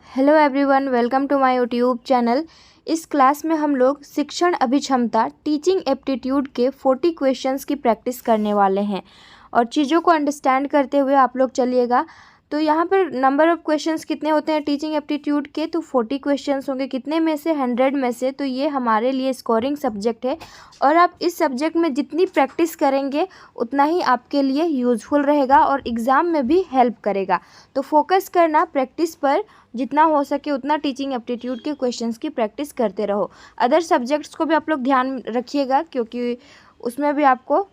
Hello everyone, welcome to my YouTube channel. इस class में हम लोग शिक्षण अभिक्षमता टीचिंग एप्टीट्यूड के 40 क्वेश्चंस की प्रैक्टिस करने वाले हैं और चीज़ों को अंडरस्टैंड करते हुए आप लोग चलिएगा। तो यहाँ पर नंबर ऑफ़ क्वेश्चंस कितने होते हैं टीचिंग एप्टीट्यूड के, तो 40 क्वेश्चंस होंगे। कितने में से? 100 में से। तो ये हमारे लिए स्कोरिंग सब्जेक्ट है और आप इस सब्जेक्ट में जितनी प्रैक्टिस करेंगे उतना ही आपके लिए यूज़फुल रहेगा और एग्ज़ाम में भी हेल्प करेगा। तो फोकस करना प्रैक्टिस पर, जितना हो सके उतना टीचिंग एप्टीट्यूड के क्वेश्चंस की प्रैक्टिस करते रहो। अदर सब्जेक्ट्स को भी आप लोग ध्यान रखिएगा क्योंकि उसमें भी आपको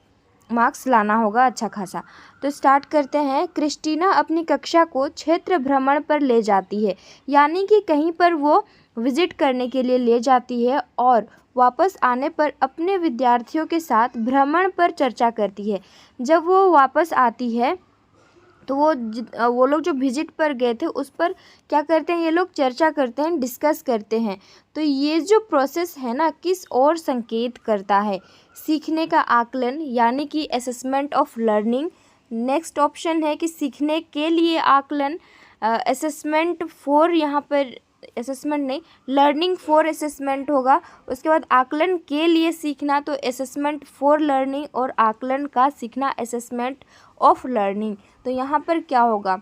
मार्क्स लाना होगा अच्छा खासा। तो स्टार्ट करते हैं। क्रिस्टीना अपनी कक्षा को क्षेत्र भ्रमण पर ले जाती है, यानी कि कहीं पर वो विजिट करने के लिए ले जाती है और वापस आने पर अपने विद्यार्थियों के साथ भ्रमण पर चर्चा करती है। जब वो वापस आती है तो वो लोग जो विजिट पर गए थे उस पर क्या करते हैं, ये लोग चर्चा करते हैं, डिस्कस करते हैं। तो ये जो प्रोसेस है ना, किस ओर संकेत करता है? सीखने का आकलन, यानी कि assessment of learning. Next option है कि सीखने के लिए आकलन, असेसमेंट फॉर, यहाँ पर असेसमेंट नहीं, लर्निंग फॉर असेसमेंट होगा। उसके बाद आकलन के लिए सीखना, तो असेसमेंट फॉर लर्निंग, और आकलन का सीखना असेसमेंट ऑफ लर्निंग। तो यहाँ पर क्या होगा?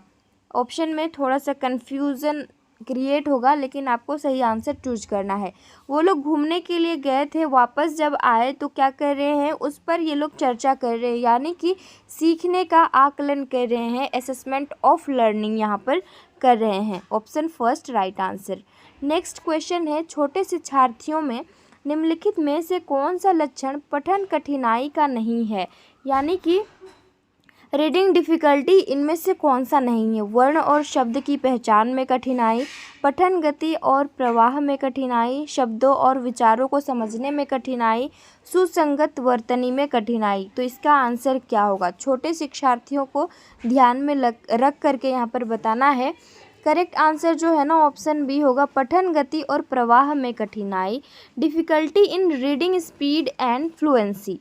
ऑप्शन में थोड़ा सा कन्फ्यूज़न क्रिएट होगा, लेकिन आपको सही आंसर चूज करना है। वो लोग घूमने के लिए गए थे, वापस जब आए तो क्या कर रहे हैं, उस पर ये लोग चर्चा कर रहे हैं, यानी कि सीखने का आकलन कर रहे हैं, असेसमेंट ऑफ लर्निंग यहाँ पर कर रहे हैं। Option first right answer. Next question है, छोटे शिक्षार्थियों में निम्नलिखित में से कौन सा लक्षण पठन कठिनाई का नहीं है? यानी कि रीडिंग डिफ़िकल्टी इनमें से कौन सा नहीं है? वर्ण और शब्द की पहचान में कठिनाई, पठन गति और प्रवाह में कठिनाई, शब्दों और विचारों को समझने में कठिनाई, सुसंगत वर्तनी में कठिनाई। तो इसका आंसर क्या होगा? छोटे शिक्षार्थियों को ध्यान में रख करके यहाँ पर बताना है। करेक्ट आंसर जो है ना, ऑप्शन बी होगा, पठन गति और प्रवाह में कठिनाई, difficulty in reading speed and fluency.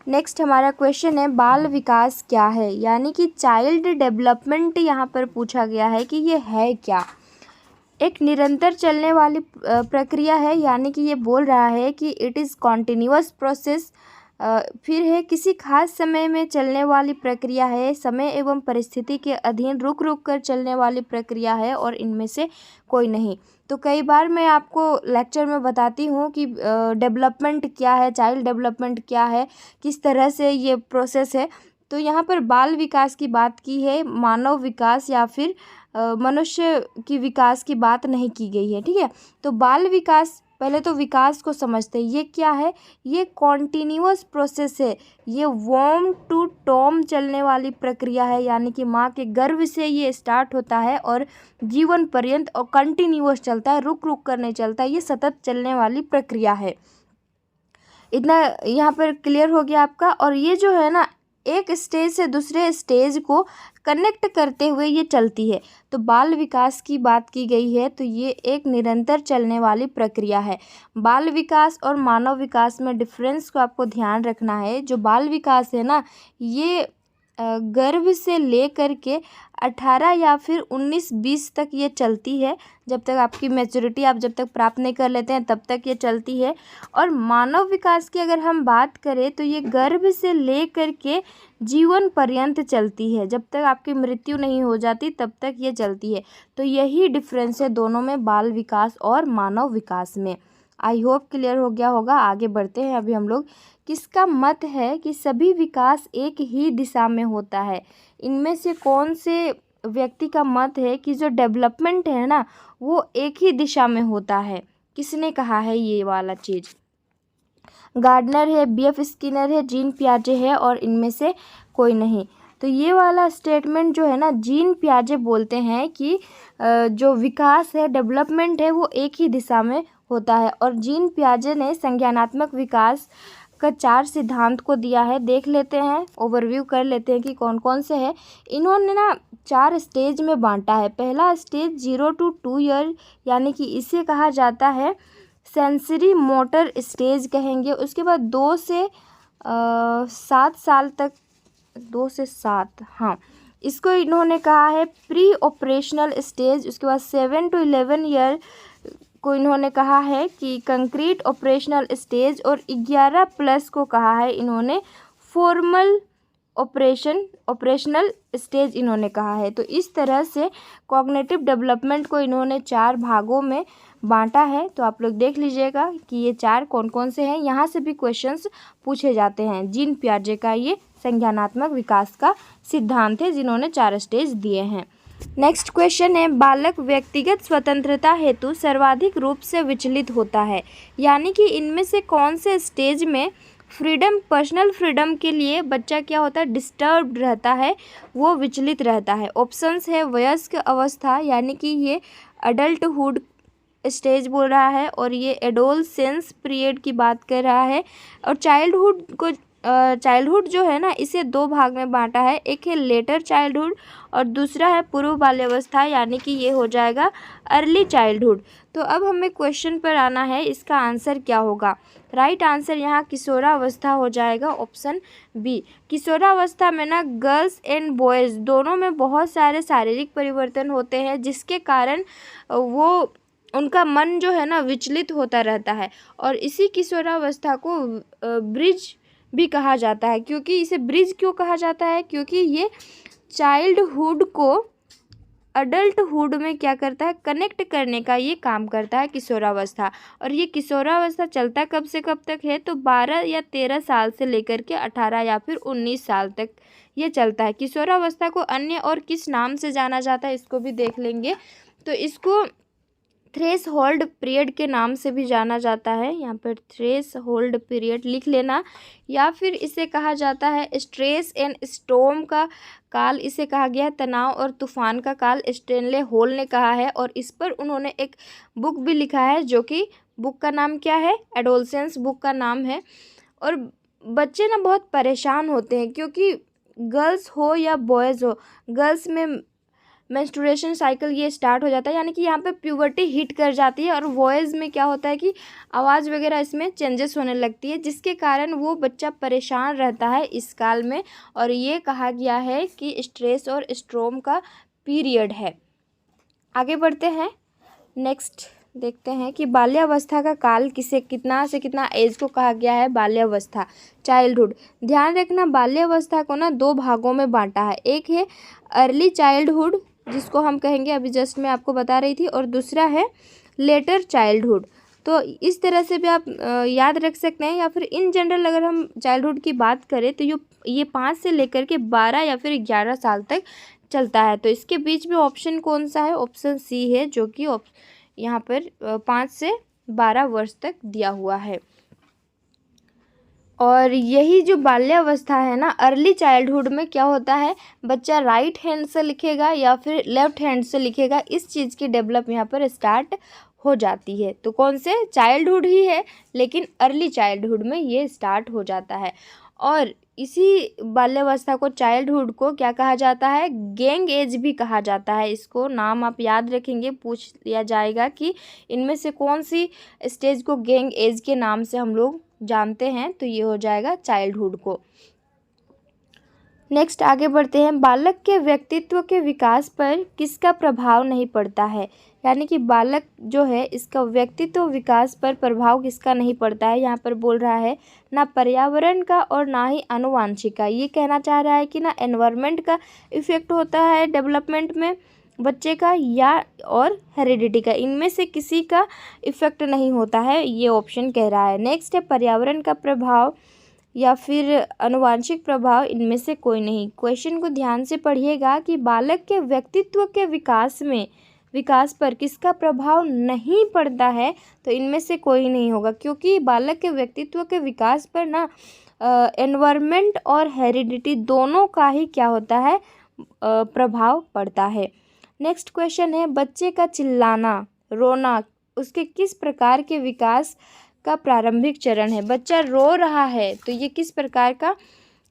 Next हमारा क्वेश्चन है, बाल विकास क्या है? यानी कि चाइल्ड डेवलपमेंट यहाँ पर पूछा गया है कि ये है क्या? एक निरंतर चलने वाली प्रक्रिया है, यानी कि ये बोल रहा है कि इट इज़ कॉन्टिन्यूअस प्रोसेस। फिर है किसी खास समय में चलने वाली प्रक्रिया है, समय एवं परिस्थिति के अधीन रुक रुक कर चलने वाली प्रक्रिया है, और इनमें से कोई नहीं। तो कई बार मैं आपको लेक्चर में बताती हूँ कि डेवलपमेंट क्या है, चाइल्ड डेवलपमेंट क्या है, किस तरह से ये प्रोसेस है। तो यहाँ पर बाल विकास की बात की है, मानव विकास या फिर मनुष्य की विकास की बात नहीं की गई है। ठीक है, तो बाल विकास, पहले तो विकास को समझते हैं। ये क्या है? ये कॉन्टिन्यूअस प्रोसेस है, ये वॉर्म टू टॉम चलने वाली प्रक्रिया है, यानी कि माँ के गर्भ से ये स्टार्ट होता है और जीवन पर्यंत और कंटिन्यूअस चलता है, रुक रुक कर नहीं चलता, ये सतत चलने वाली प्रक्रिया है। इतना यहाँ पर क्लियर हो गया आपका। और ये जो है ना, एक स्टेज से दूसरे स्टेज को कनेक्ट करते हुए ये चलती है। तो बाल विकास की बात की गई है, तो ये एक निरंतर चलने वाली प्रक्रिया है। बाल विकास और मानव विकास में डिफरेंस को आपको ध्यान रखना है। जो बाल विकास है ना, ये गर्भ से ले कर के 18 या फिर 19-20 तक ये चलती है, जब तक आपकी मैच्योरिटी आप जब तक प्राप्त नहीं कर लेते हैं तब तक ये चलती है। और मानव विकास की अगर हम बात करें तो ये गर्भ से ले कर के जीवन पर्यंत चलती है, जब तक आपकी मृत्यु नहीं हो जाती तब तक ये चलती है। तो यही डिफरेंस है दोनों में, बाल विकास और मानव विकास में। आई होप क्लियर हो गया होगा। आगे बढ़ते हैं अभी हम लोग। किसका मत है कि सभी विकास एक ही दिशा में होता है? इनमें से कौन से व्यक्ति का मत है कि जो डेवलपमेंट है ना, वो एक ही दिशा में होता है? किसने कहा है ये वाला चीज़? गार्डनर है, बीएफ स्किनर है, जीन पियाजे है, और इनमें से कोई नहीं। तो ये वाला स्टेटमेंट जो है ना, जीन पियाजे बोलते हैं कि जो विकास है, डेवलपमेंट है, वो एक ही दिशा में होता है। और जीन पियाजे ने संज्ञानात्मक विकास का 4 सिद्धांत को दिया है। देख लेते हैं, ओवरव्यू कर लेते हैं कि कौन कौन से हैं। इन्होंने ना 4 स्टेज में बांटा है। पहला स्टेज 0 to 2 ईयर, यानी कि इसे कहा जाता है सेंसरी मोटर स्टेज कहेंगे। उसके बाद 2 से 7 साल तक, 2 से 7, हाँ, इसको इन्होंने कहा है प्री ऑपरेशनल स्टेज। उसके बाद 7 to 11 ईयर को इन्होंने कहा है कि कंक्रीट ऑपरेशनल स्टेज, और 11+ को कहा है इन्होंने फॉर्मल ऑपरेशनल स्टेज इन्होंने कहा है। तो इस तरह से कॉग्निटिव डेवलपमेंट को इन्होंने 4 भागों में बांटा है। तो आप लोग देख लीजिएगा कि ये 4 कौन कौन से हैं। यहाँ से भी क्वेश्चंस पूछे जाते हैं। जीन पियाजे का ये संज्ञानात्मक विकास का सिद्धांत है जिन्होंने 4 स्टेज दिए हैं। नेक्स्ट क्वेश्चन है, बालक व्यक्तिगत स्वतंत्रता हेतु सर्वाधिक रूप से विचलित होता है, यानी कि इनमें से कौन से स्टेज में फ्रीडम, पर्सनल फ्रीडम के लिए बच्चा क्या होता है, डिस्टर्ब्ड रहता है, वो विचलित रहता है। ऑप्शंस है वयस्क अवस्था, यानी कि ये अडल्टहुड स्टेज बोल रहा है, और ये एडोलसेंस पीरियड की बात कर रहा है। और चाइल्डहुड जो है ना, इसे 2 भाग में बांटा है। एक है लेटर चाइल्डहुड और दूसरा है पूर्व बाल्यावस्था, यानी कि ये हो जाएगा अर्ली चाइल्डहुड। तो अब हमें क्वेश्चन पर आना है, इसका आंसर क्या होगा। राइट आंसर यहाँ किशोरावस्था हो जाएगा, ऑप्शन बी। किशोरावस्था में ना गर्ल्स एंड बॉयज़ दोनों में बहुत सारे शारीरिक परिवर्तन होते हैं, जिसके कारण वो उनका मन जो है ना विचलित होता रहता है। और इसी किशोरावस्था को ब्रिज भी कहा जाता है। क्योंकि इसे ब्रिज क्यों कहा जाता है, क्योंकि ये चाइल्डहुड को अडल्टहुड में क्या करता है, कनेक्ट करने का ये काम करता है किशोरावस्था। और ये किशोरावस्था चलता कब से कब तक है, तो 12 या 13 साल से लेकर के 18 या फिर 19 साल तक ये चलता है। किशोरावस्था को अन्य और किस नाम से जाना जाता है, इसको भी देख लेंगे। तो इसको थ्रेस होल्ड पीरियड के नाम से भी जाना जाता है, यहाँ पर थ्रेस होल्ड पीरियड लिख लेना। या फिर इसे कहा जाता है स्ट्रेस एंड स्टॉर्म का काल, इसे कहा गया है तनाव और तूफान का काल, स्टेनले हॉल ने कहा है। और इस पर उन्होंने एक बुक भी लिखा है, जो कि बुक का नाम क्या है, एडोलसेंस बुक का नाम है। और बच्चे ना बहुत परेशान होते हैं, क्योंकि गर्ल्स हो या बॉयज़ हो, गर्ल्स में मेंस्ट्रुएशन साइकिल ये स्टार्ट हो जाता है, यानी कि यहाँ पे प्यूबर्टी हिट कर जाती है। और वॉयज़ में क्या होता है कि आवाज़ वगैरह इसमें चेंजेस होने लगती है, जिसके कारण वो बच्चा परेशान रहता है इस काल में। और ये कहा गया है कि स्ट्रेस और स्ट्रोम का पीरियड है। आगे बढ़ते हैं, नेक्स्ट देखते हैं कि बाल्यावस्था का काल कितना से कितना एज को कहा गया है। बाल्यावस्था चाइल्डहुड, ध्यान रखना बाल्यावस्था को ना 2 भागों में बांटा है। एक है अर्ली चाइल्डहुड, जिसको हम कहेंगे, अभी जस्ट मैं आपको बता रही थी, और दूसरा है लेटर चाइल्डहुड। तो इस तरह से भी आप याद रख सकते हैं। या फिर इन जनरल अगर हम चाइल्डहुड की बात करें तो ये 5 से लेकर के 12 या फिर 11 साल तक चलता है। तो इसके बीच में ऑप्शन कौन सा है, ऑप्शन सी है, जो कि यहाँ पर 5 से 12 वर्ष तक दिया हुआ है। और यही जो बाल्यावस्था है ना, अर्ली चाइल्डहुड में क्या होता है, बच्चा राइट हैंड से लिखेगा या फिर लेफ्ट हैंड से लिखेगा, इस चीज़ की डेवलप यहाँ पर स्टार्ट हो जाती है। तो कौन से, चाइल्डहुड ही है, लेकिन अर्ली चाइल्डहुड में ये स्टार्ट हो जाता है। और इसी बाल्यावस्था को, चाइल्डहुड को क्या कहा जाता है, गैंग एज भी कहा जाता है। इसको नाम आप याद रखेंगे, पूछ लिया जाएगा कि इनमें से कौन सी स्टेज को गैंग एज के नाम से हम लोग जानते हैं। तो ये हो जाएगा चाइल्डहुड को। नेक्स्ट आगे बढ़ते हैं, बालक के व्यक्तित्व के विकास पर किसका प्रभाव नहीं पड़ता है, यानी कि बालक जो है इसका व्यक्तित्व विकास पर प्रभाव किसका नहीं पड़ता है। यहाँ पर बोल रहा है ना पर्यावरण का और ना ही आनुवांशिक का। ये कहना चाह रहा है कि ना एनवायरनमेंट का इफेक्ट होता है डेवलपमेंट में बच्चे का, या और हेरिडिटी का, इनमें से किसी का इफेक्ट नहीं होता है, ये ऑप्शन कह रहा है। नेक्स्ट है पर्यावरण का प्रभाव या फिर आनुवांशिक प्रभाव, इनमें से कोई नहीं। क्वेश्चन को ध्यान से पढ़िएगा कि बालक के व्यक्तित्व के विकास पर किसका प्रभाव नहीं पड़ता है, तो इनमें से कोई नहीं होगा, क्योंकि बालक के व्यक्तित्व के विकास पर ना एनवायरनमेंट और हेरिडिटी दोनों का ही क्या होता है, प्रभाव पड़ता है। नेक्स्ट क्वेश्चन है, बच्चे का चिल्लाना, रोना उसके किस प्रकार के विकास का प्रारंभिक चरण है। बच्चा रो रहा है तो ये किस प्रकार का,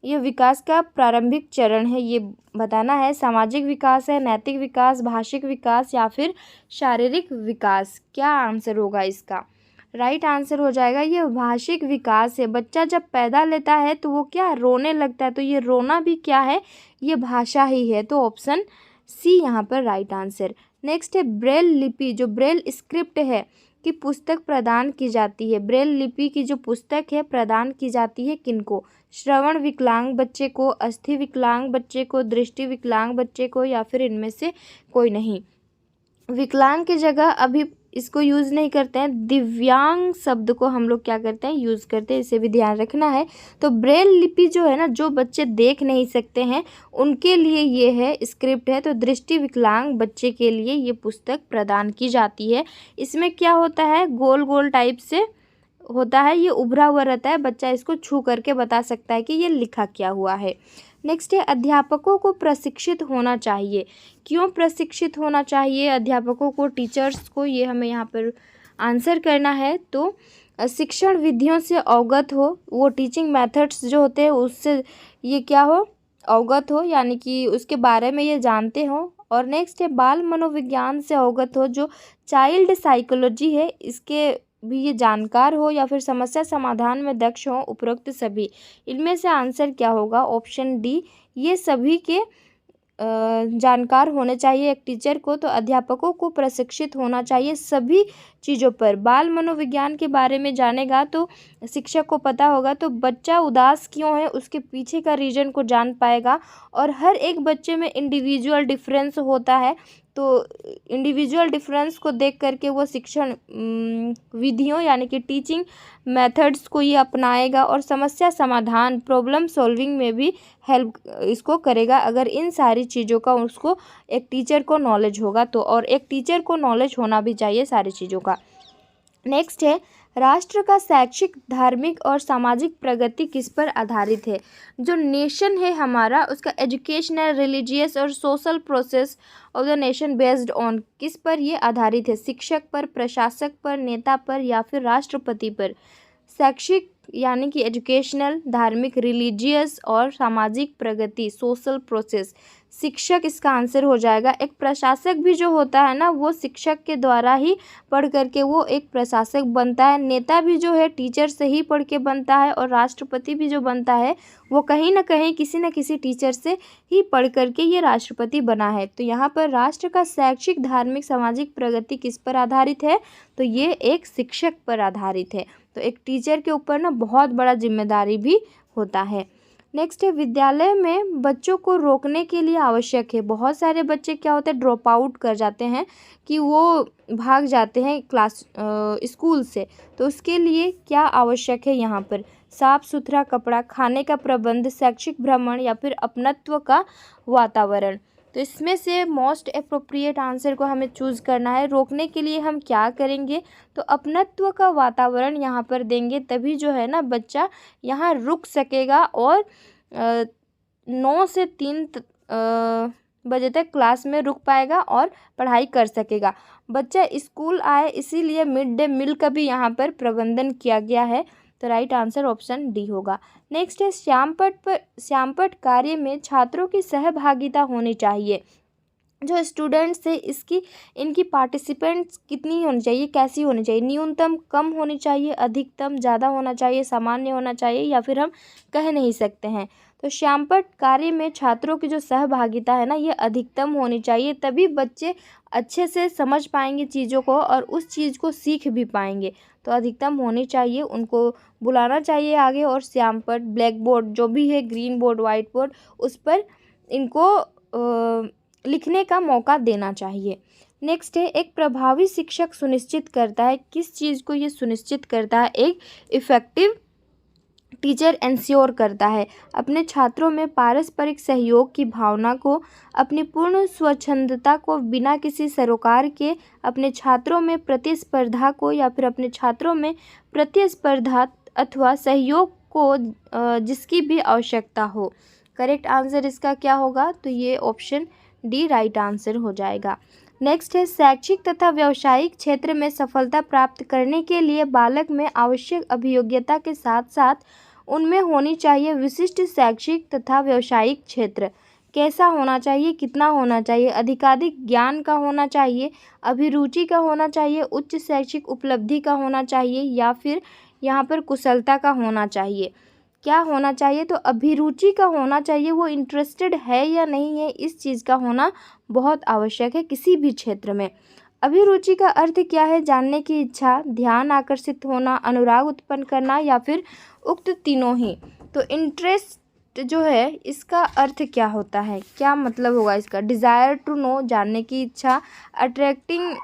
ये विकास का प्रारंभिक चरण है, ये बताना है। सामाजिक विकास है, नैतिक विकास, भाषिक विकास या फिर शारीरिक विकास, क्या आंसर होगा इसका। राइट आंसर हो जाएगा ये भाषिक विकास है। बच्चा जब पैदा लेता है तो वो क्या रोने लगता है, तो ये रोना भी क्या है, ये भाषा ही है। तो ऑप्शन सी यहाँ पर राइट आंसर। नेक्स्ट है ब्रेल लिपि, जो ब्रेल स्क्रिप्ट है की पुस्तक प्रदान की जाती है। ब्रेल लिपि की जो पुस्तक है प्रदान की जाती है किनको? श्रवण विकलांग बच्चे को, अस्थि विकलांग बच्चे को, दृष्टि विकलांग बच्चे को, या फिर इनमें से कोई नहीं। विकलांग की जगह अभी इसको यूज़ नहीं करते हैं, दिव्यांग शब्द को हम लोग क्या करते हैं, यूज़ करते हैं, इसे भी ध्यान रखना है। तो ब्रेल लिपि जो है ना, जो बच्चे देख नहीं सकते हैं उनके लिए ये है, स्क्रिप्ट है। तो दृष्टि विकलांग बच्चे के लिए ये पुस्तक प्रदान की जाती है। इसमें क्या होता है, गोल गोल टाइप से होता है, ये उभरा हुआ रहता है, बच्चा इसको छू करके बता सकता है कि ये लिखा क्या हुआ है। नेक्स्ट है अध्यापकों को प्रशिक्षित होना चाहिए। क्यों प्रशिक्षित होना चाहिए अध्यापकों को, टीचर्स को, ये हमें यहाँ पर आंसर करना है। तो शिक्षण विधियों से अवगत हो, वो टीचिंग मेथड्स जो होते हैं उससे ये क्या हो, अवगत हो, यानी कि उसके बारे में ये जानते हो। और नेक्स्ट है बाल मनोविज्ञान से अवगत हो, जो चाइल्ड साइकोलॉजी है इसके भी ये जानकार हो, या फिर समस्या समाधान में दक्ष हो, उपरोक्त सभी। इनमें से आंसर क्या होगा, ऑप्शन डी, ये सभी के जानकार होने चाहिए एक टीचर को। तो अध्यापकों को प्रशिक्षित होना चाहिए सभी चीज़ों पर। बाल मनोविज्ञान के बारे में जानेगा तो शिक्षक को पता होगा, तो बच्चा उदास क्यों है उसके पीछे का रीज़न को जान पाएगा। और हर एक बच्चे में इंडिविजुअल डिफरेंस होता है, तो इंडिविजुअल डिफरेंस को देख करके वो शिक्षण विधियों यानी कि टीचिंग मेथड्स को ये अपनाएगा, और समस्या समाधान प्रॉब्लम सॉल्विंग में भी हेल्प इसको करेगा, अगर इन सारी चीज़ों का उसको एक टीचर को नॉलेज होगा तो। और एक टीचर को नॉलेज होना भी चाहिए सारी चीज़ों का। नेक्स्ट है राष्ट्र का शैक्षिक, धार्मिक और सामाजिक प्रगति किस पर आधारित है। जो नेशन है हमारा, उसका एजुकेशनल, रिलीजियस और social process of the nation based on, किस पर ये आधारित है, शिक्षक पर, प्रशासक पर, नेता पर, या फिर राष्ट्रपति पर। शैक्षिक यानी कि एजुकेशनल, धार्मिक, रिलीजियस और सामाजिक प्रगति, सोशल प्रोसेस, शिक्षक इसका आंसर हो जाएगा। एक प्रशासक भी जो होता है ना, वो शिक्षक के द्वारा ही पढ़ करके वो एक प्रशासक बनता है। नेता भी जो है टीचर से ही पढ़ के बनता है, और राष्ट्रपति भी जो बनता है वो कहीं ना कहीं किसी न किसी टीचर से ही पढ़ करके ये राष्ट्रपति बना है। तो यहाँ पर राष्ट्र का शैक्षिक, धार्मिक, सामाजिक प्रगति किस पर आधारित है, तो ये एक शिक्षक पर आधारित है। तो एक टीचर के ऊपर ना बहुत बड़ा जिम्मेदारी भी होता है। नेक्स्ट है विद्यालय में बच्चों को रोकने के लिए आवश्यक है। बहुत सारे बच्चे क्या होते हैं, ड्रॉप आउट कर जाते हैं, कि वो भाग जाते हैं क्लास स्कूल से। तो उसके लिए क्या आवश्यक है यहाँ पर, साफ सुथरा कपड़ा, खाने का प्रबंध, शैक्षिक भ्रमण, या फिर अपनत्व का वातावरण। तो इसमें से मोस्ट अप्रोप्रिएट आंसर को हमें चूज़ करना है। रोकने के लिए हम क्या करेंगे, तो अपनत्व का वातावरण यहाँ पर देंगे, तभी जो है ना बच्चा यहाँ रुक सकेगा, और 9 से 3 बजे तक क्लास में रुक पाएगा और पढ़ाई कर सकेगा। बच्चा स्कूल आए, इसीलिए मिड डे मील का भी यहाँ पर प्रबंधन किया गया है। तो राइट आंसर ऑप्शन डी होगा। नेक्स्ट है श्यामपट्ट कार्य में छात्रों की सहभागिता होनी चाहिए। जो स्टूडेंट्स है इनकी पार्टिसिपेंट्स कितनी होनी चाहिए, कैसी होनी चाहिए, न्यूनतम कम होनी चाहिए, अधिकतम ज़्यादा होना चाहिए, सामान्य होना चाहिए, या फिर हम कह नहीं सकते हैं। तो श्यामपट्ट कार्य में छात्रों की जो सहभागिता है ना, ये अधिकतम होनी चाहिए, तभी बच्चे अच्छे से समझ पाएंगे चीज़ों को और उस चीज़ को सीख भी पाएंगे। तो अधिकतम होनी चाहिए, उनको बुलाना चाहिए आगे, और श्यामपट्ट, ब्लैक बोर्ड जो भी है, ग्रीन बोर्ड, वाइट बोर्ड, उस पर इनको लिखने का मौका देना चाहिए। नेक्स्ट है एक प्रभावी शिक्षक सुनिश्चित करता है, किस चीज़ को ये सुनिश्चित करता है, एक इफ़ेक्टिव टीचर इंश्योर करता है अपने छात्रों में पारस्परिक सहयोग की भावना को, अपनी पूर्ण स्वच्छंदता को, बिना किसी सरोकार के अपने छात्रों में प्रतिस्पर्धा को, या फिर अपने छात्रों में प्रतिस्पर्धा अथवा सहयोग को जिसकी भी आवश्यकता हो। करेक्ट आंसर इसका क्या होगा, तो ये ऑप्शन डी राइट आंसर हो जाएगा। नेक्स्ट है शैक्षिक तथा व्यावसायिक क्षेत्र में सफलता प्राप्त करने के लिए बालक में आवश्यक अभियोग्यता के साथ साथ उनमें होनी चाहिए विशिष्ट शैक्षिक तथा व्यावसायिक क्षेत्र। कैसा होना चाहिए, कितना होना चाहिए, अधिकाधिक ज्ञान का होना चाहिए, अभिरुचि का होना चाहिए, उच्च शैक्षिक उपलब्धि का होना चाहिए, या फिर यहाँ पर कुशलता का होना चाहिए। क्या होना चाहिए? तो अभिरुचि का होना चाहिए, वो इंटरेस्टेड है या नहीं है, इस चीज़ का होना बहुत आवश्यक है किसी भी क्षेत्र में। अभिरुचि का अर्थ क्या है? जानने की इच्छा, ध्यान आकर्षित होना, अनुराग उत्पन्न करना, या फिर उक्त तीनों ही। तो इंटरेस्ट जो है इसका अर्थ क्या होता है, क्या मतलब होगा इसका? डिज़ायर टू नो, जानने की इच्छा, अट्रैक्टिंग,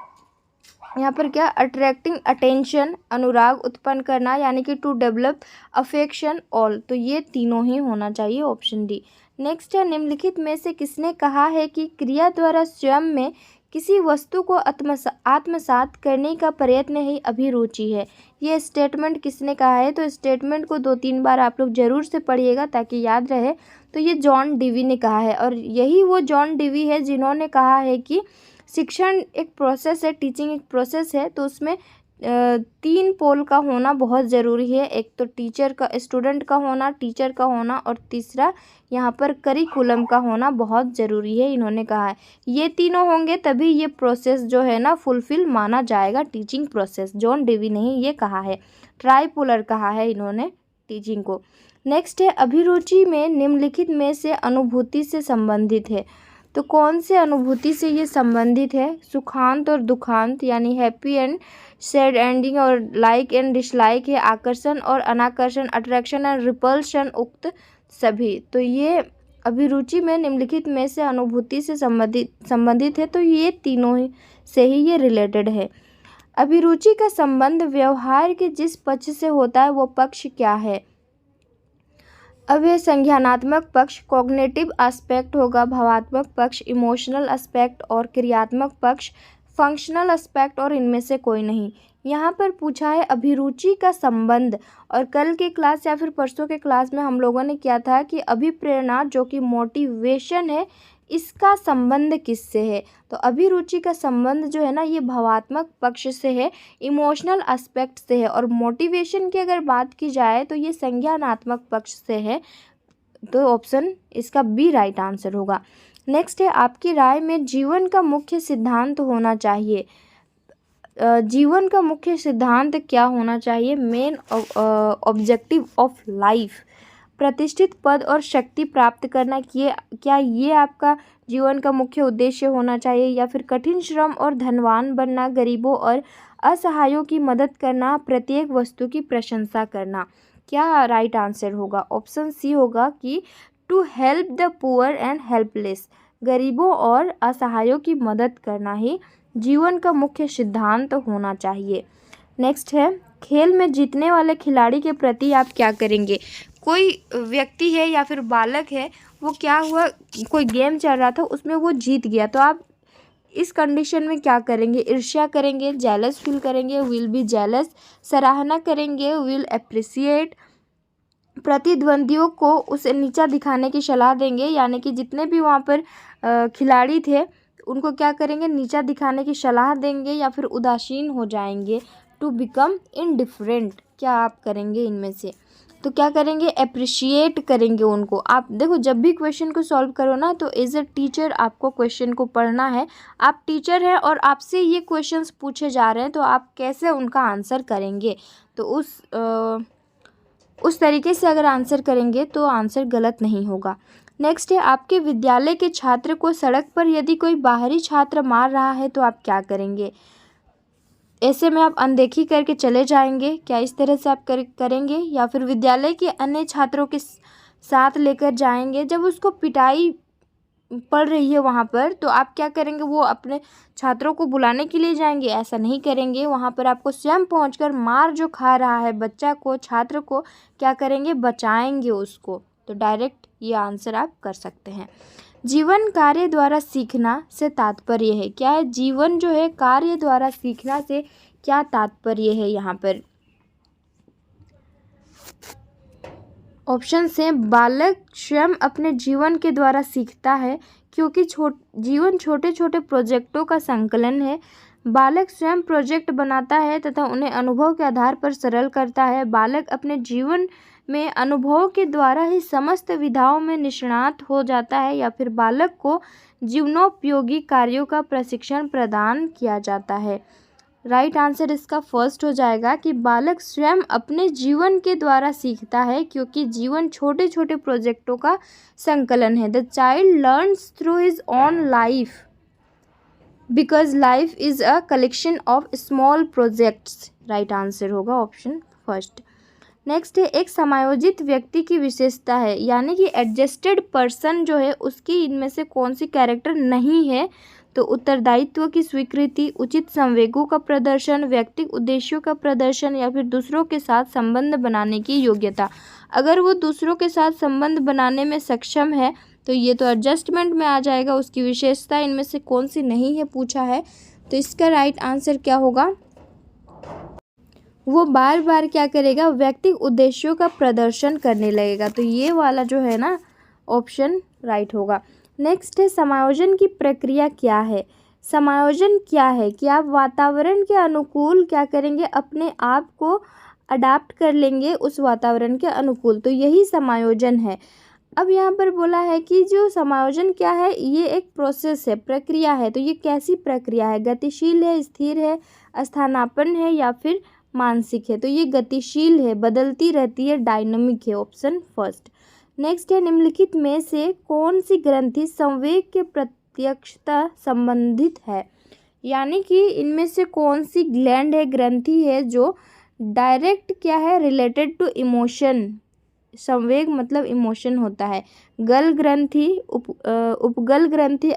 यहाँ पर क्या? अट्रैक्टिंग अटेंशन, अनुराग उत्पन्न करना, यानी कि टू डेवलप अफेक्शन, ऑल। तो ये तीनों ही होना चाहिए, ऑप्शन डी। नेक्स्ट है, निम्नलिखित में से किसने कहा है कि क्रिया द्वारा स्वयं में किसी वस्तु को आत्मसात करने का प्रयत्न ही अभिरुचि है? ये स्टेटमेंट किसने कहा है? तो स्टेटमेंट को 2-3 बार आप लोग ज़रूर से पढ़िएगा ताकि याद रहे। तो ये जॉन डीवी ने कहा है, और यही वो जॉन डीवी है जिन्होंने कहा है कि शिक्षण एक प्रोसेस है, टीचिंग एक प्रोसेस है, तो उसमें 3 पोल का होना बहुत ज़रूरी है। एक तो टीचर का, स्टूडेंट का होना, टीचर का होना, और तीसरा यहाँ पर करिकुलम का होना बहुत ज़रूरी है, इन्होंने कहा है। ये तीनों होंगे तभी ये प्रोसेस जो है ना फुलफिल माना जाएगा, टीचिंग प्रोसेस। जॉन डेवी ने ही ये कहा है, ट्राइपोलर कहा है इन्होंने टीचिंग को। नेक्स्ट है, अभिरुचि में निम्नलिखित में से अनुभूति से संबंधित है। तो कौन से अनुभूति से ये संबंधित है? सुखांत और दुखांत, यानी हैप्पी एंड सैड एंडिंग, और लाइक एंड डिसलाइक है, आकर्षण और अनाकर्षण, अट्रैक्शन एंड रिपल्शन, उक्त सभी। तो ये अभिरुचि में निम्नलिखित में से अनुभूति से संबंधित है, तो ये तीनों ही से ही ये रिलेटेड है। अभिरुचि का संबंध व्यवहार के जिस पक्ष से होता है वो पक्ष क्या है? अब ये संज्ञानात्मक पक्ष कॉग्निटिव एस्पेक्ट होगा, भावात्मक पक्ष इमोशनल एस्पेक्ट, और क्रियात्मक पक्ष फंक्शनल एस्पेक्ट, और इनमें से कोई नहीं। यहाँ पर पूछा है अभिरुचि का संबंध, और कल के क्लास या फिर परसों के क्लास में हम लोगों ने किया था कि अभिप्रेरणा जो कि मोटिवेशन है, इसका संबंध किससे है? तो अभिरुचि का संबंध जो है ना ये भावात्मक पक्ष से है, इमोशनल एस्पेक्ट से है, और मोटिवेशन की अगर बात की जाए तो ये संज्ञानात्मक पक्ष से है। तो ऑप्शन इसका बी राइट आंसर होगा। नेक्स्ट है, आपकी राय में जीवन का मुख्य सिद्धांत होना चाहिए। जीवन का मुख्य सिद्धांत क्या होना चाहिए? मेन ऑब्जेक्टिव ऑफ लाइफ, प्रतिष्ठित पद और शक्ति प्राप्त करना, क्या ये आपका जीवन का मुख्य उद्देश्य होना चाहिए? या फिर कठिन श्रम और धनवान बनना, गरीबों और असहायों की मदद करना, प्रत्येक वस्तु की प्रशंसा करना? क्या राइट आंसर होगा? ऑप्शन सी होगा कि to help the poor and helpless, गरीबों और असहायों की मदद करना ही जीवन का मुख्य सिद्धांत होना चाहिए। नेक्स्ट है, खेल में जीतने वाले खिलाड़ी के प्रति आप क्या करेंगे? कोई व्यक्ति है या फिर बालक है, वो क्या हुआ, कोई गेम चल रहा था उसमें वो जीत गया, तो आप इस कंडीशन में क्या करेंगे? ईर्ष्या करेंगे, जेलस फील करेंगे, विल बी जेलस, सराहना करेंगे, विल अप्रिसिएट, प्रतिद्वंदियों को उसे नीचा दिखाने की सलाह देंगे, यानी कि जितने भी वहाँ पर खिलाड़ी थे उनको क्या करेंगे? नीचा दिखाने की सलाह देंगे, या फिर उदासीन हो जाएंगे, टू बिकम इनडिफरेंट। क्या आप करेंगे इनमें से? तो क्या करेंगे? अप्रिशिएट करेंगे उनको। आप देखो जब भी क्वेश्चन को सॉल्व करो ना तो एज ए टीचर आपको क्वेश्चन को पढ़ना है। आप टीचर हैं और आपसे ये क्वेश्चंस पूछे जा रहे हैं, तो आप कैसे उनका आंसर करेंगे? तो उस तरीके से अगर आंसर करेंगे तो आंसर गलत नहीं होगा। नेक्स्ट है, आपके विद्यालय के छात्र को सड़क पर यदि कोई बाहरी छात्र मार रहा है तो आप क्या करेंगे? ऐसे में आप अनदेखी करके चले जाएंगे, क्या इस तरह से आप करेंगे? या फिर विद्यालय के अन्य छात्रों के साथ लेकर जाएंगे, जब उसको पिटाई पड़ रही है वहाँ पर तो आप क्या करेंगे? वो अपने छात्रों को बुलाने के लिए जाएंगे? ऐसा नहीं करेंगे, वहाँ पर आपको स्वयं पहुँचकर मार जो खा रहा है बच्चा को, छात्र को, क्या करेंगे? बचाएंगे उसको। तो डायरेक्ट ये आंसर आप कर सकते हैं। जीवन कार्य द्वारा सीखना से तात्पर्य है क्या है? जीवन जो है कार्य द्वारा सीखना से क्या तात्पर्य है यहाँ पर? ऑप्शन से, बालक स्वयं अपने जीवन के द्वारा सीखता है, क्योंकि जीवन छोटे छोटे प्रोजेक्टों का संकलन है। बालक स्वयं प्रोजेक्ट बनाता है तथा उन्हें अनुभव के आधार पर सरल करता है। बालक अपने जीवन में अनुभव के द्वारा ही समस्त विधाओं में निष्णात हो जाता है या फिर बालक को जीवनोपयोगी कार्यों का प्रशिक्षण प्रदान किया जाता है। राइट आंसर इसका फर्स्ट हो जाएगा कि बालक स्वयं अपने जीवन के द्वारा सीखता है, क्योंकि जीवन छोटे छोटे प्रोजेक्टों का संकलन है। The child learns through his own life because life is a collection of small projects. Right answer होगा ऑप्शन फर्स्ट। नेक्स्ट है, एक समायोजित व्यक्ति की विशेषता है, यानी कि एडजस्टेड पर्सन जो है उसकी इनमें से कौन सी कैरेक्टर नहीं है। तो उत्तरदायित्व की स्वीकृति, उचित संवेगों का प्रदर्शन, व्यक्तिगत उद्देश्यों का प्रदर्शन या फिर दूसरों के साथ संबंध बनाने की योग्यता। अगर वो दूसरों के साथ संबंध बनाने में सक्षम है तो ये तो एडजस्टमेंट में आ जाएगा। उसकी विशेषता इनमें से कौन सी नहीं है पूछा है, तो इसका राइट आंसर क्या होगा, वो बार बार क्या करेगा, व्यक्तिगत उद्देश्यों का प्रदर्शन करने लगेगा। तो ये वाला जो है ना ऑप्शन राइट होगा। नेक्स्ट है, समायोजन की प्रक्रिया क्या है। समायोजन क्या है कि आप वातावरण के अनुकूल क्या करेंगे, अपने आप को अडाप्ट कर लेंगे उस वातावरण के अनुकूल, तो यही समायोजन है। अब यहाँ पर बोला है कि जो समायोजन क्या है, ये एक प्रोसेस है, प्रक्रिया है। तो ये कैसी प्रक्रिया है, गतिशील है, स्थिर है, स्थानापन्न है या फिर मानसिक है। तो ये गतिशील है, बदलती रहती है, डायनामिक है, ऑप्शन फर्स्ट। नेक्स्ट है, निम्नलिखित में से कौन सी ग्रंथि संवेग के प्रत्यक्षता संबंधित है, यानी कि इनमें से कौन सी ग्लैंड है, ग्रंथि है जो डायरेक्ट क्या है, रिलेटेड टू इमोशन। संवेग मतलब इमोशन होता है। गल ग्रंथि, उपगल ग्रंथि,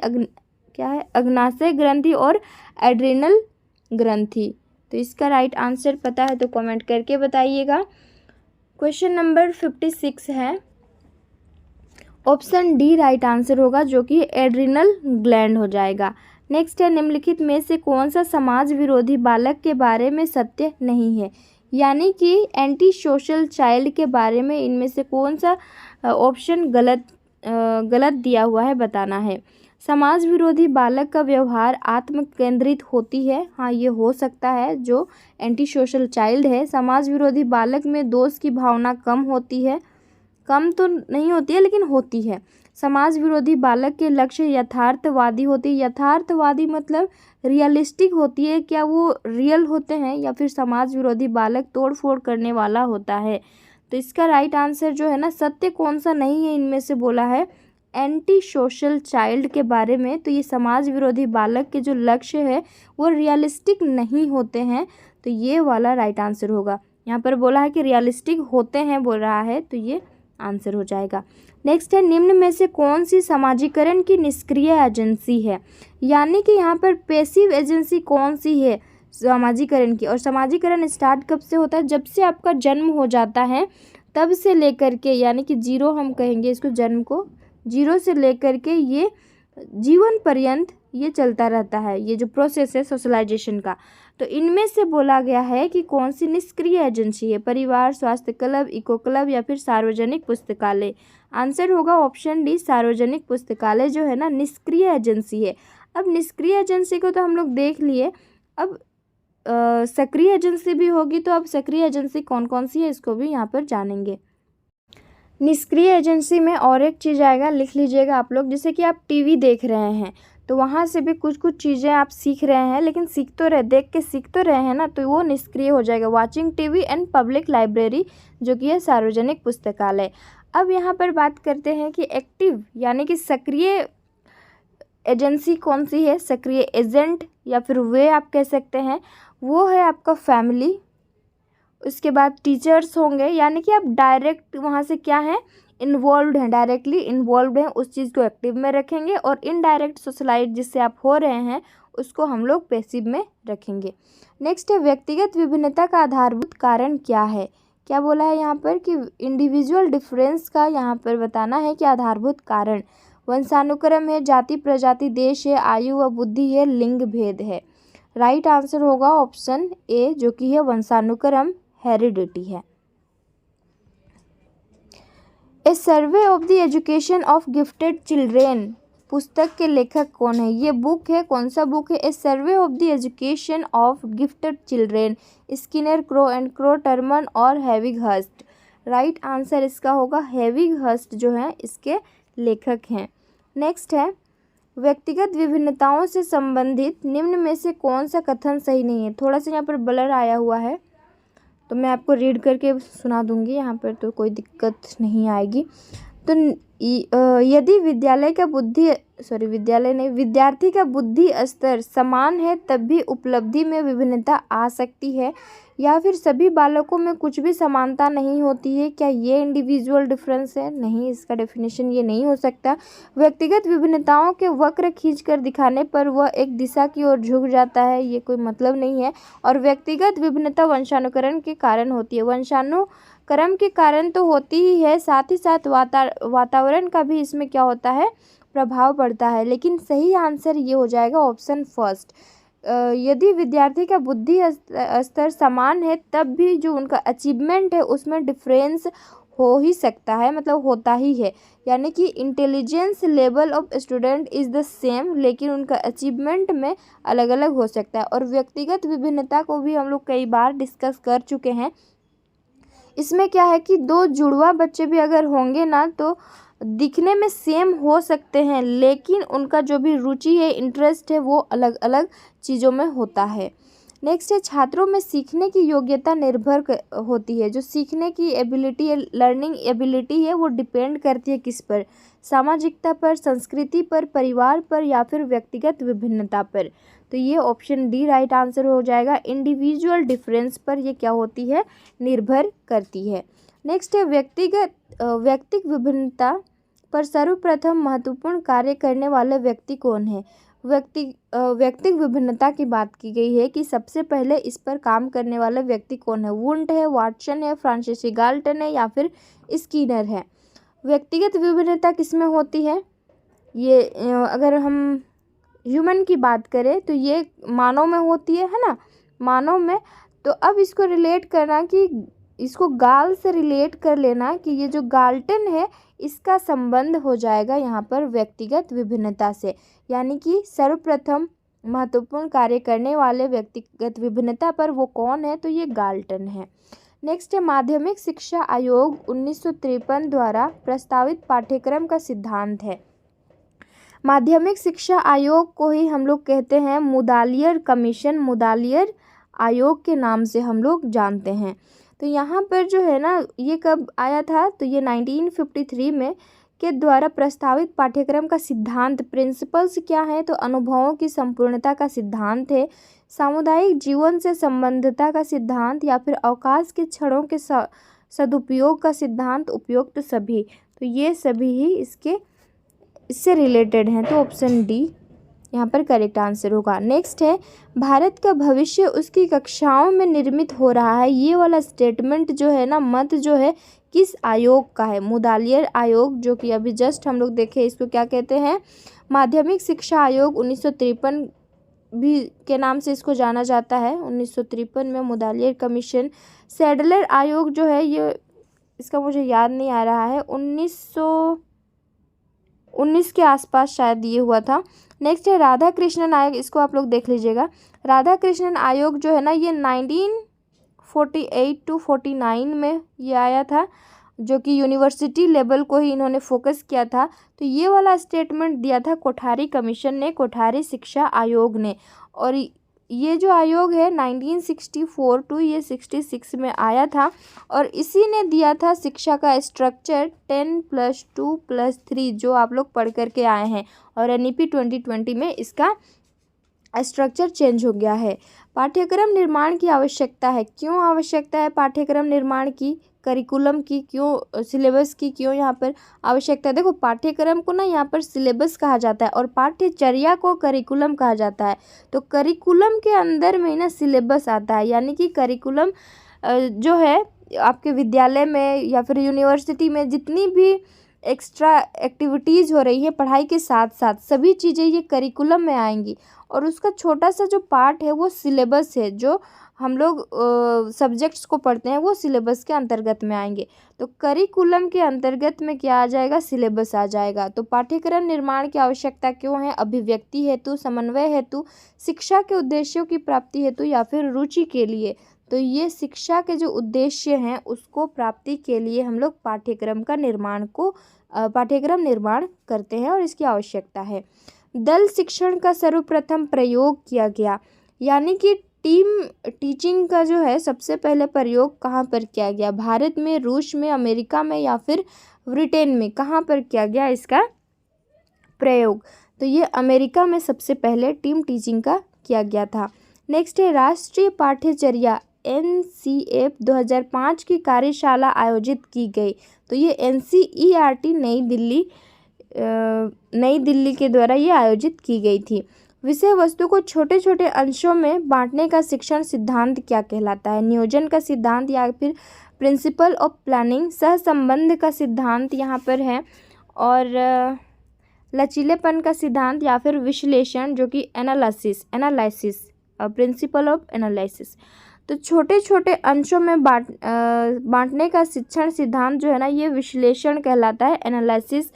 क्या है, अग्नाशय ग्रंथि और एड्रिनल ग्रंथि। तो इसका राइट आंसर पता है तो कमेंट करके बताइएगा। क्वेश्चन नंबर 56 है, ऑप्शन डी राइट आंसर होगा, जो कि एड्रिनल ग्लैंड हो जाएगा। नेक्स्ट है, निम्नलिखित में से कौन सा समाज विरोधी बालक के बारे में सत्य नहीं है, यानी कि एंटी सोशल चाइल्ड के बारे में इनमें से कौन सा ऑप्शन गलत दिया हुआ है बताना है। समाज विरोधी बालक का व्यवहार आत्म केंद्रित होती है, हाँ ये हो सकता है। जो एंटी सोशल चाइल्ड है, समाज विरोधी बालक में दोष की भावना कम होती है, कम तो नहीं होती है लेकिन होती है। समाज विरोधी बालक के लक्ष्य यथार्थवादी होती है, यथार्थवादी मतलब रियलिस्टिक होती है, क्या वो रियल होते हैं, या फिर समाज विरोधी बालक तोड़ फोड़ करने वाला होता है। तो इसका राइट आंसर जो है ना, सत्य कौन सा नहीं है इनमें से बोला है एंटी सोशल चाइल्ड के बारे में। तो ये समाज विरोधी बालक के जो लक्ष्य है वो रियलिस्टिक नहीं होते हैं, तो ये वाला राइट आंसर होगा। यहाँ पर बोला है कि रियलिस्टिक होते हैं बोल रहा है, तो ये आंसर हो जाएगा। नेक्स्ट है, निम्न में से कौन सी समाजीकरण की निष्क्रिय एजेंसी है, यानी कि यहाँ पर पैसिव एजेंसी कौन सी है समाजीकरण की। और समाजीकरण स्टार्ट कब से होता है, जब से आपका जन्म हो जाता है तब से लेकर के, यानी कि जीरो हम कहेंगे इसको, जन्म को जीरो से लेकर के ये जीवन पर्यंत ये चलता रहता है, ये जो प्रोसेस है सोशलाइजेशन का। तो इनमें से बोला गया है कि कौन सी निष्क्रिय एजेंसी है, परिवार, स्वास्थ्य क्लब, इको क्लब या फिर सार्वजनिक पुस्तकालय। आंसर होगा ऑप्शन डी, सार्वजनिक पुस्तकालय जो है ना निष्क्रिय एजेंसी है। अब निष्क्रिय एजेंसी को तो हम लोग देख लिए, अब सक्रिय एजेंसी भी होगी, तो अब सक्रिय एजेंसी कौन कौन सी है इसको भी यहाँ पर जानेंगे। निष्क्रिय एजेंसी में और एक चीज़ आएगा, लिख लीजिएगा आप लोग, जैसे कि आप टीवी देख रहे हैं तो वहाँ से भी कुछ कुछ चीज़ें आप सीख रहे हैं, लेकिन सीख तो रहे, देख के सीख तो रहे हैं ना, तो वो निष्क्रिय हो जाएगा। Watching TV and public library जो कि है सार्वजनिक पुस्तकालय। अब यहाँ पर बात करते हैं कि एक्टिव यानी कि सक्रिय एजेंसी कौन सी है, सक्रिय एजेंट या फिर वे आप कह सकते हैं, वो है आपका फैमिली। उसके बाद टीचर्स होंगे, यानी कि आप डायरेक्ट वहाँ से क्या है इन्वॉल्व हैं, डायरेक्टली इन्वॉल्व हैं, उस चीज़ को एक्टिव में रखेंगे। और इनडायरेक्ट सोशलाइज जिससे आप हो रहे हैं उसको हम लोग पैसिव में रखेंगे। नेक्स्ट है, व्यक्तिगत विभिन्नता का आधारभूत कारण क्या है। क्या बोला है यहाँ पर कि इंडिविजुअल डिफरेंस का यहाँ पर बताना है कि आधारभूत कारण वंशानुक्रम है, जाति प्रजाति, देश है, आयु व बुद्धि है, लिंग भेद है। राइट आंसर होगा ऑप्शन ए जो कि है वंशानुक्रम, हेरिडिटी है। A survey of the education of gifted children पुस्तक के लेखक कौन है, ये बुक है, कौन सा बुक है, a survey of the education of gifted children, Skinner, Crow and Crow, Terman और हैविगहर्स्ट। राइट आंसर इसका होगा हेविगहस्ट जो है इसके लेखक हैं। नेक्स्ट है, व्यक्तिगत विभिन्नताओं से संबंधित निम्न में से कौन सा कथन सही नहीं है। थोड़ा सा यहाँ पर ब्लर आया हुआ है तो मैं आपको रीड करके सुना दूंगी, यहाँ पर तो कोई दिक्कत नहीं आएगी। तो यदि विद्यार्थी का बुद्धि स्तर समान है तब भी उपलब्धि में विभिन्नता आ सकती है, या फिर सभी बालकों में कुछ भी समानता नहीं होती है। क्या ये इंडिविजुअल डिफरेंस है? नहीं, इसका डेफिनेशन ये नहीं हो सकता। व्यक्तिगत विभिन्नताओं के वक्र खींचकर दिखाने पर वह एक दिशा की ओर झुक जाता है, ये कोई मतलब नहीं है। और व्यक्तिगत विभिन्नता वंशानुकरण के कारण होती है। वंशानुक्रम के कारण तो होती ही है, साथ ही साथ वातावरण का भी इसमें क्या होता है, प्रभाव पड़ता है। लेकिन सही आंसर ये हो जाएगा ऑप्शन फर्स्ट। यदि विद्यार्थी का बुद्धि स्तर समान है तब भी जो उनका अचीवमेंट है उसमें डिफरेंस हो ही सकता है, मतलब होता ही है। यानी कि intelligence level of student is the same, लेकिन उनका अचीवमेंट में अलग अलग हो सकता है। और व्यक्तिगत विभिन्नता को भी हम लोग कई बार डिस्कस कर चुके हैं। इसमें क्या है कि दो जुड़वा बच्चे भी अगर होंगे ना तो दिखने में सेम हो सकते हैं, लेकिन उनका जो भी रुचि है, इंटरेस्ट है, वो अलग अलग चीज़ों में होता है। नेक्स्ट है, छात्रों में सीखने की योग्यता निर्भर होती है। जो सीखने की एबिलिटी है, लर्निंग एबिलिटी है, वो डिपेंड करती है किस पर? सामाजिकता पर, संस्कृति पर, परिवार पर, या फिर व्यक्तिगत विभिन्नता पर। तो ये ऑप्शन डी राइट आंसर हो जाएगा। इंडिविजुअल डिफरेंस पर ये क्या होती है, निर्भर करती है। नेक्स्ट है, व्यक्तिक विभिन्नता पर सर्वप्रथम महत्वपूर्ण कार्य करने वाले व्यक्ति कौन है? व्यक्तिक विभिन्नता की बात की गई है कि सबसे पहले इस पर काम करने वाला व्यक्ति कौन है? वुंट है, वाटसन है, फ्रांसीसी गाल्टन है, या फिर स्किनर है। व्यक्तिगत विभिन्नता किसमें होती है? ये अगर हम ह्यूमन की बात करें तो ये मानव में होती है ना, मानव में। तो अब इसको रिलेट करना कि इसको गाल से रिलेट कर लेना कि ये जो गाल्टन है इसका संबंध हो जाएगा यहाँ पर व्यक्तिगत विभिन्नता से। यानी कि सर्वप्रथम महत्वपूर्ण कार्य करने वाले व्यक्तिगत विभिन्नता पर वो कौन है? तो ये गाल्टन है। नेक्स्ट है, माध्यमिक शिक्षा आयोग 1953 द्वारा प्रस्तावित पाठ्यक्रम का सिद्धांत है। माध्यमिक शिक्षा आयोग को ही हम लोग कहते हैं मुदालियर कमीशन, मुदालियर आयोग के नाम से हम लोग जानते हैं। तो यहाँ पर जो है ना, ये कब आया था? तो ये 1953 में के द्वारा प्रस्तावित पाठ्यक्रम का सिद्धांत, प्रिंसिपल्स क्या है? तो अनुभवों की संपूर्णता का सिद्धांत है, सामुदायिक जीवन से संबद्धता का सिद्धांत, या फिर अवकाश के क्षणों के सदुपयोग का सिद्धांत, उपयुक्त तो सभी। तो ये सभी ही इससे रिलेटेड हैं। तो ऑप्शन डी यहाँ पर करेक्ट आंसर होगा। नेक्स्ट है, भारत का भविष्य उसकी कक्षाओं में निर्मित हो रहा है। ये वाला स्टेटमेंट जो है ना, मत जो है किस आयोग का है? मुदालियर आयोग, जो कि अभी जस्ट हम लोग देखे, इसको क्या कहते हैं? माध्यमिक शिक्षा आयोग 1953 भी के नाम से इसको जाना जाता है। 1953 में मुदालियर कमीशन। सैडलर आयोग जो है, ये इसका मुझे याद नहीं आ रहा है, 1919 के आसपास शायद ये हुआ था। नेक्स्ट है, राधा कृष्णन आयोग, इसको आप लोग देख लीजिएगा। राधा कृष्णन आयोग जो है ना, ये 1948 to 49 में ये आया था, जो कि यूनिवर्सिटी लेवल को ही इन्होंने फोकस किया था। तो ये वाला स्टेटमेंट दिया था कोठारी कमीशन ने, कोठारी शिक्षा आयोग ने। और ये जो आयोग है 1964 to ये 66 में आया था, और इसी ने दिया था शिक्षा का स्ट्रक्चर 10+2+3 जो आप लोग पढ़ करके आए हैं। और NEP 2020 में इसका स्ट्रक्चर चेंज हो गया है। पाठ्यक्रम निर्माण की आवश्यकता है। क्यों आवश्यकता है पाठ्यक्रम निर्माण की, करिकुलम की, क्यों सिलेबस की, क्यों यहाँ पर आवश्यकता है? देखो, पाठ्यक्रम को ना यहाँ पर सिलेबस कहा जाता है और पाठ्यचर्या को करिकुलम कहा जाता है। तो करिकुलम के अंदर में ना सिलेबस आता है, यानी कि करिकुलम जो है आपके विद्यालय में या फिर यूनिवर्सिटी में जितनी भी एक्स्ट्रा एक्टिविटीज़ हो रही है पढ़ाई के साथ साथ, सभी चीज़ें ये करिकुलम में आएंगी। और उसका छोटा सा जो पार्ट है वो सिलेबस है, जो हम लोग सब्जेक्ट्स को पढ़ते हैं वो सिलेबस के अंतर्गत में आएंगे। तो करिकुलम के अंतर्गत में क्या आ जाएगा? सिलेबस आ जाएगा। तो पाठ्यक्रम निर्माण की आवश्यकता क्यों है? अभिव्यक्ति हेतु, समन्वय हेतु, शिक्षा के उद्देश्यों की प्राप्ति हेतु, या फिर रुचि के लिए। तो ये शिक्षा के जो उद्देश्य हैं उसको प्राप्ति के लिए हम लोग पाठ्यक्रम निर्माण करते हैं और इसकी आवश्यकता है। दल शिक्षण का सर्वप्रथम प्रयोग किया गया, यानी कि टीम टीचिंग का जो है सबसे पहले प्रयोग कहाँ पर किया गया? भारत में, रूस में, अमेरिका में या फिर ब्रिटेन में? कहाँ पर किया गया इसका प्रयोग? तो ये अमेरिका में सबसे पहले टीम टीचिंग का किया गया था। नेक्स्ट है राष्ट्रीय पाठ्यचर्या NCERT 2005 की कार्यशाला आयोजित की गई। तो ये NCERT नई दिल्ली के द्वारा ये आयोजित की गई थी। विषय वस्तु को छोटे छोटे अंशों में बांटने का शिक्षण सिद्धांत क्या कहलाता है? नियोजन का सिद्धांत या फिर प्रिंसिपल ऑफ प्लानिंग? सहसंबंध का सिद्धांत यहाँ पर है, और लचीलेपन का सिद्धांत या फिर विश्लेषण जो कि एनालिसिस प्रिंसिपल ऑफ एनालिसिस। तो छोटे छोटे अंशों में बांटने का शिक्षण सिद्धांत जो है ना, ये विश्लेषण कहलाता है, एनालिसिस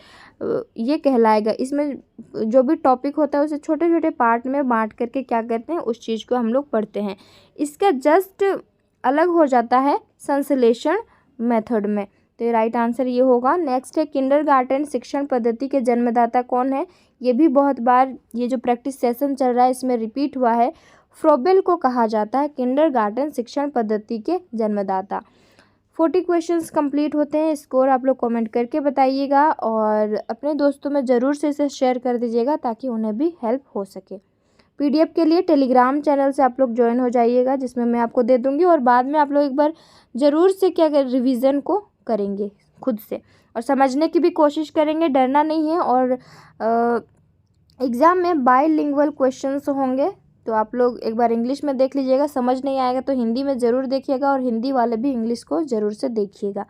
ये कहलाएगा। इसमें जो भी टॉपिक होता है उसे छोटे छोटे पार्ट में बांट करके क्या करते हैं, उस चीज़ को हम लोग पढ़ते हैं। इसका जस्ट अलग हो जाता है संश्लेषण मेथड में। तो राइट आंसर ये होगा। नेक्स्ट है किंडरगार्टन शिक्षण पद्धति के जन्मदाता कौन है? ये भी बहुत बार ये जो प्रैक्टिस सेशन चल रहा है इसमें रिपीट हुआ है। फ्रोबेल को कहा जाता है किंडरगार्टन शिक्षण पद्धति के जन्मदाता। 40 क्वेश्चंस कंप्लीट होते हैं। स्कोर आप लोग कमेंट करके बताइएगा और अपने दोस्तों में ज़रूर से इसे शेयर कर दीजिएगा ताकि उन्हें भी हेल्प हो सके। PDF के लिए टेलीग्राम चैनल से आप लोग ज्वाइन हो जाइएगा, जिसमें मैं आपको दे दूँगी, और बाद में आप लोग एक बार ज़रूर से क्या कर रिवीजन को करेंगे खुद से और समझने की भी कोशिश करेंगे, डरना नहीं है। और एग्ज़ाम में बाइलिंगुअल क्वेश्चंस होंगे, तो आप लोग एक बार इंग्लिश में देख लीजिएगा, समझ नहीं आएगा तो हिंदी में ज़रूर देखिएगा और हिंदी वाले भी इंग्लिश को ज़रूर से देखिएगा।